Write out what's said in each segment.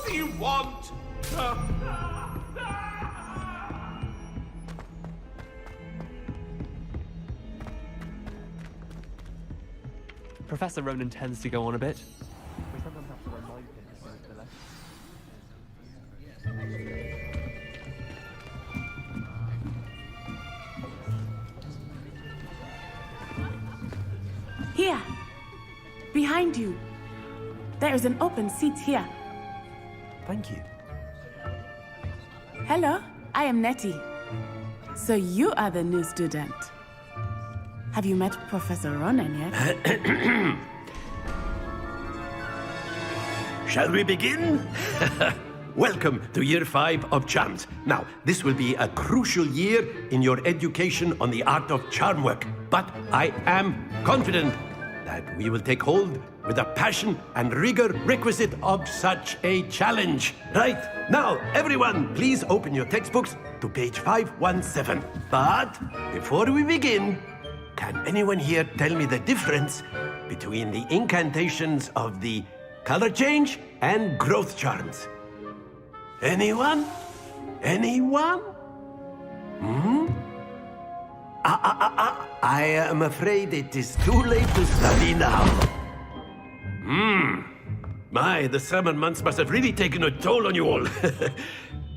What do you want? Professor Ronan tends to go on a bit. Here. Behind you. There is an open seat here. Thank you. Hello, I am Nettie. So you are the new student. Have you met Professor Ronan yet? Shall we begin? Welcome to Year 5 of Charms. Now, this will be a crucial year in your education on the art of charm work. But I am confident that we will take hold with the passion and rigor requisite of such a challenge. Right, now, everyone, please open your textbooks to page 517. But before we begin, can anyone here tell me the difference between the incantations of the color change and growth charms? Anyone? Anyone? I am afraid it is too late to study now. My, the summer months must have really taken a toll on you all.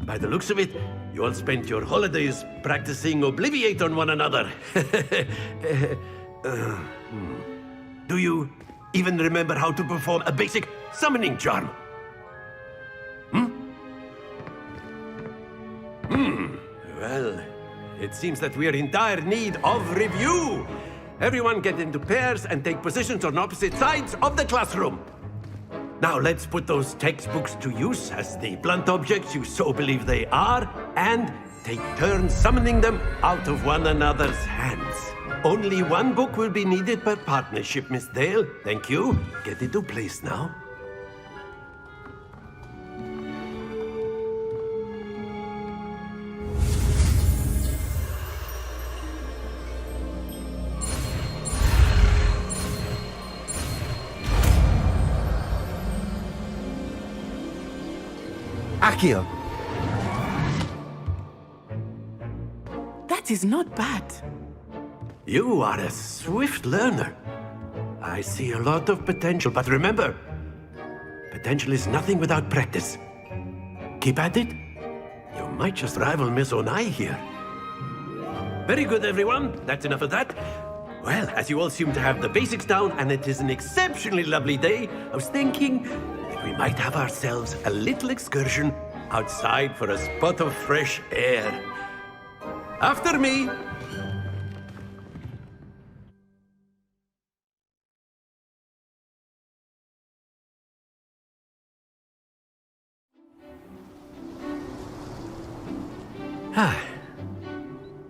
By the looks of it, you all spent your holidays practicing Obliviate on one another. Do you even remember how to perform a basic summoning charm? Well, it seems that we are in dire need of review. Everyone get into pairs and take positions on opposite sides of the classroom. Now let's put those textbooks to use as the blunt objects you so believe they are, and take turns summoning them out of one another's hands. Only one book will be needed per partnership, Miss Dale. Thank you. Get into place now. Accio. That is not bad. You are a swift learner. I see a lot of potential, but remember, potential is nothing without practice. Keep at it. You might just rival Miss Onai here. Very good, everyone. That's enough of that. Well, as you all seem to have the basics down, and it is an exceptionally lovely day, I was thinking that we might have ourselves a little excursion outside for a spot of fresh air. After me.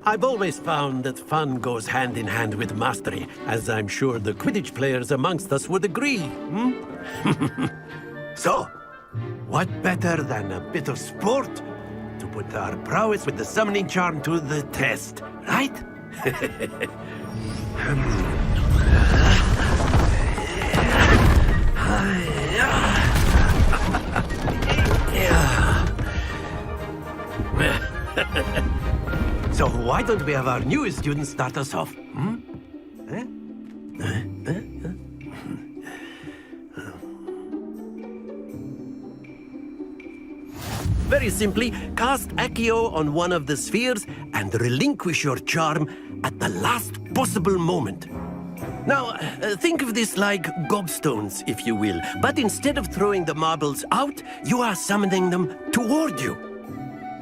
I've always found that fun goes hand in hand with mastery, as I'm sure the Quidditch players amongst us would agree. So, what better than a bit of sport to put our prowess with the summoning charm to the test, right? So why don't we have our newest student start us off? Very simply, cast Accio on one of the spheres and relinquish your charm at the last possible moment. Now, think of this like gobstones, if you will, but instead of throwing the marbles out, you are summoning them toward you.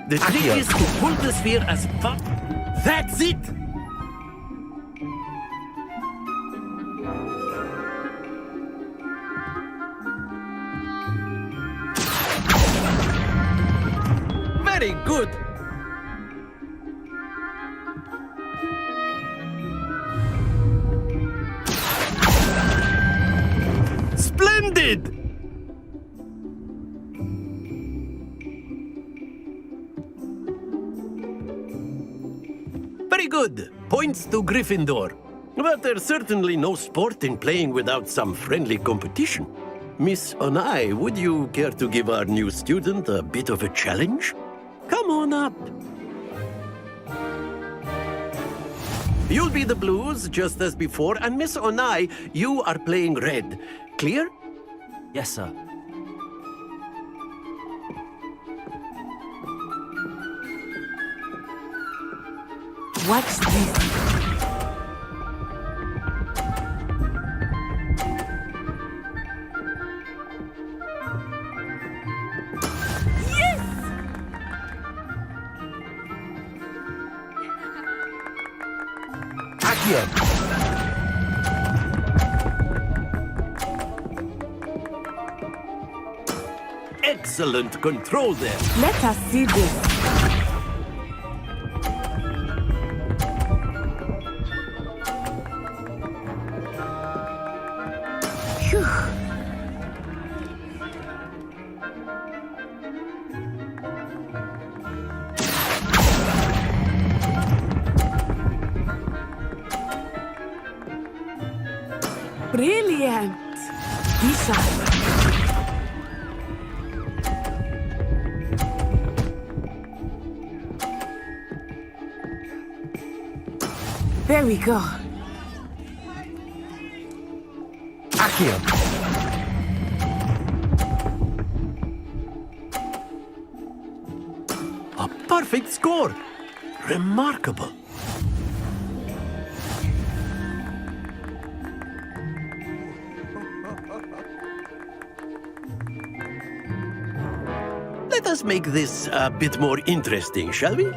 The trick is to pull the sphere as far... That's it! Very good! Splendid! Very good. Points to Gryffindor. But there's certainly no sport in playing without some friendly competition. Miss Onai, would you care to give our new student a bit of a challenge? Come on up. You'll be the blues, just as before, and Miss Onai, you are playing red. Clear? Yes, sir. Watch this. Accio. Excellent control there. Let us see this. Phew. Brilliant! Bisa. There we go. Accio. A perfect score. Remarkable. Let us make this a bit more interesting, shall we?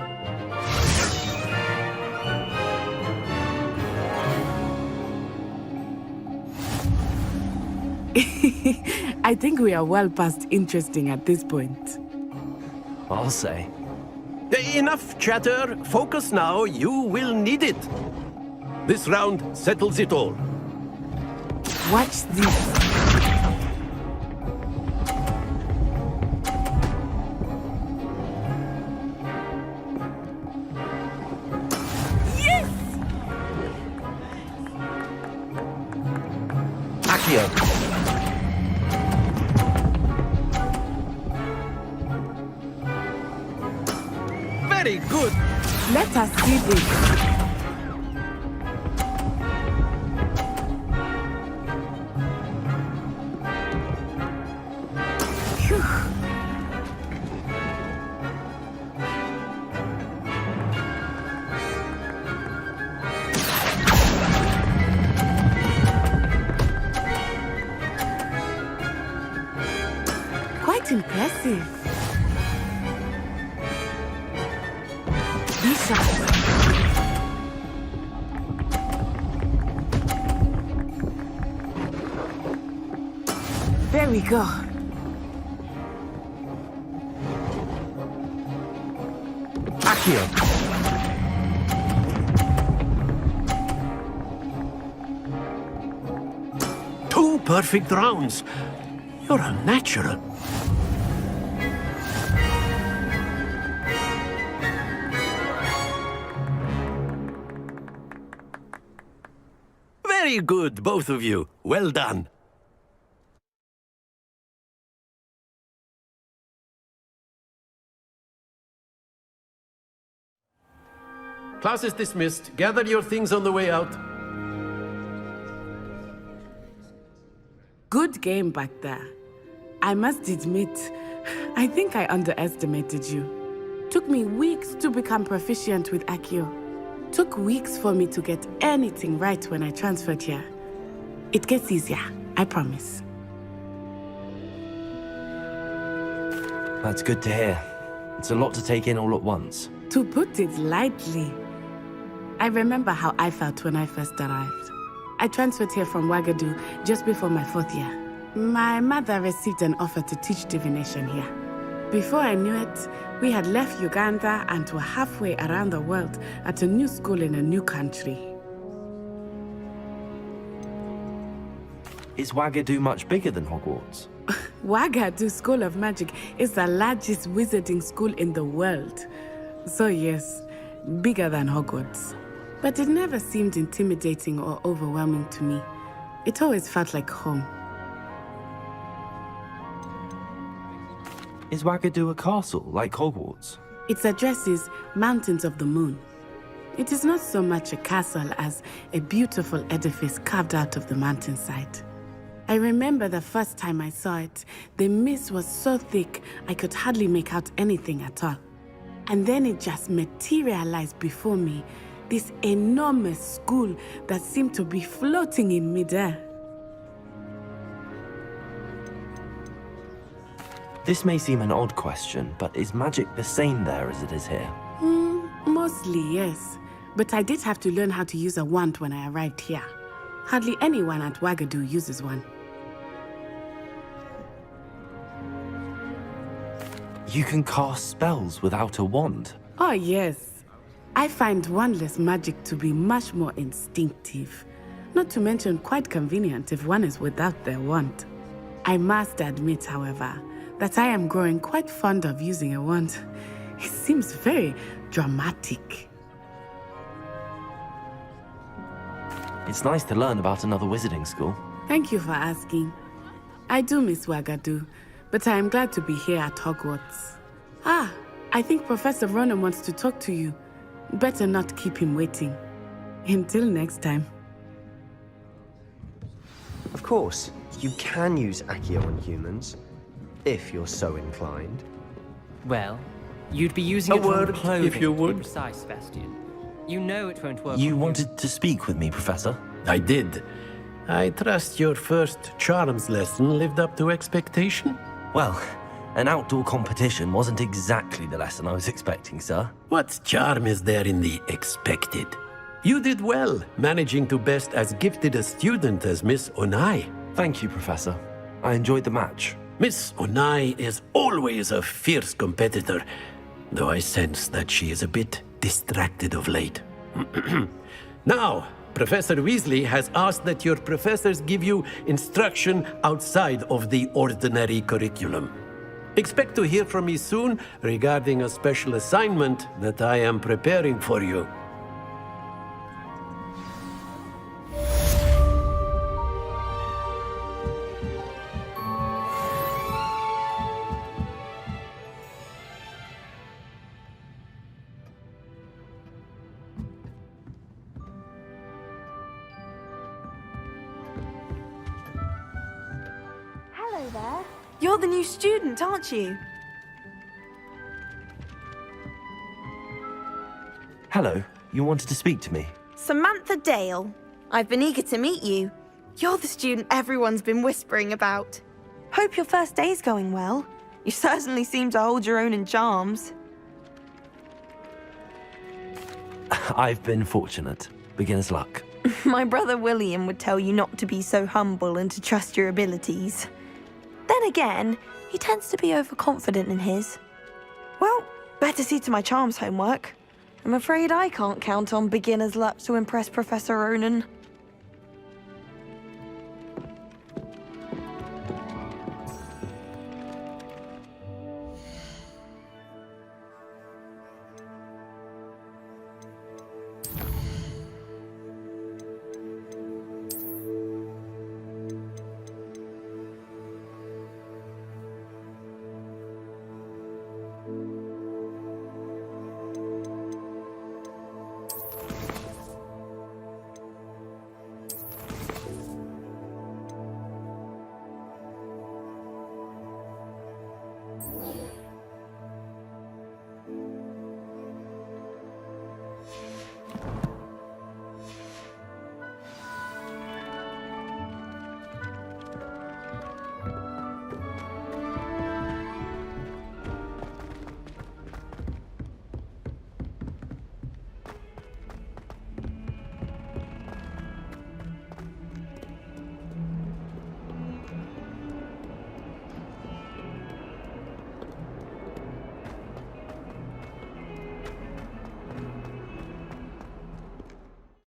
I think we are well past interesting at this point. I'll say. Enough chatter. Focus now. You will need it. This round settles it all. Watch this. Accio. Very good. Let us see this. Phew. Quite impressive. Bisa. There we go. Accio. Two perfect rounds. You're a natural. Very good, both of you. Well done. Class is dismissed. Gather your things on the way out. Good game back there. I must admit, I think I underestimated you. Took me weeks to become proficient with Accio. Took weeks for me to get anything right when I transferred here. It gets easier, I promise. That's good to hear. It's a lot to take in all at once. To put it lightly, I remember how I felt when I first arrived. I transferred here from Ouagadougou just before my 4th year. My mother received an offer to teach divination here. Before I knew it, we had left Uganda and were halfway around the world at a new school in a new country. Is Ouagadougou much bigger than Hogwarts? Ouagadougou School of Magic is the largest wizarding school in the world. So yes, bigger than Hogwarts. But it never seemed intimidating or overwhelming to me. It always felt like home. Is Wagadu a castle, like Hogwarts? Its address is Mountains of the Moon. It is not so much a castle as a beautiful edifice carved out of the mountainside. I remember the first time I saw it, the mist was so thick I could hardly make out anything at all. And then it just materialized before me, this enormous school that seemed to be floating in midair. This may seem an odd question, but is magic the same there as it is here? Mostly, yes. But I did have to learn how to use a wand when I arrived here. Hardly anyone at Wagadu uses one. You can cast spells without a wand. Oh, yes. I find wandless magic to be much more instinctive. Not to mention quite convenient if one is without their wand. I must admit, however, that I am growing quite fond of using a wand. It seems very dramatic. It's nice to learn about another wizarding school. Thank you for asking. I do miss Wagadu, but I am glad to be here at Hogwarts. Ah, I think Professor Ronan wants to talk to you. Better not keep him waiting. Until next time. Of course, you can use Accio on humans, if you're so inclined. Well, you'd be using A it word, on clothing, if you to be would. precise, Sebastian. You know it won't work. You on wanted to speak with me, Professor? I did. I trust your first charms lesson lived up to expectation? Well, an outdoor competition wasn't exactly the lesson I was expecting, sir. What charm is there in the expected? You did well, managing to best as gifted a student as Miss Onai. Thank you, Professor. I enjoyed the match. Miss Onai is always a fierce competitor, though I sense that she is a bit distracted of late. Now, Professor Weasley has asked that your professors give you instruction outside of the ordinary curriculum. Expect to hear from me soon regarding a special assignment that I am preparing for you. Hello there. You're the new student, aren't you? Hello, you wanted to speak to me? Samantha Dale. I've been eager to meet you. You're the student everyone's been whispering about. Hope your first day's going well. You certainly seem to hold your own in charms. I've been fortunate. Beginner's luck. My brother William would tell you not to be so humble and to trust your abilities. Then again, he tends to be overconfident in his. Well, better see to my charms homework. I'm afraid I can't count on beginner's luck to impress Professor Ronan.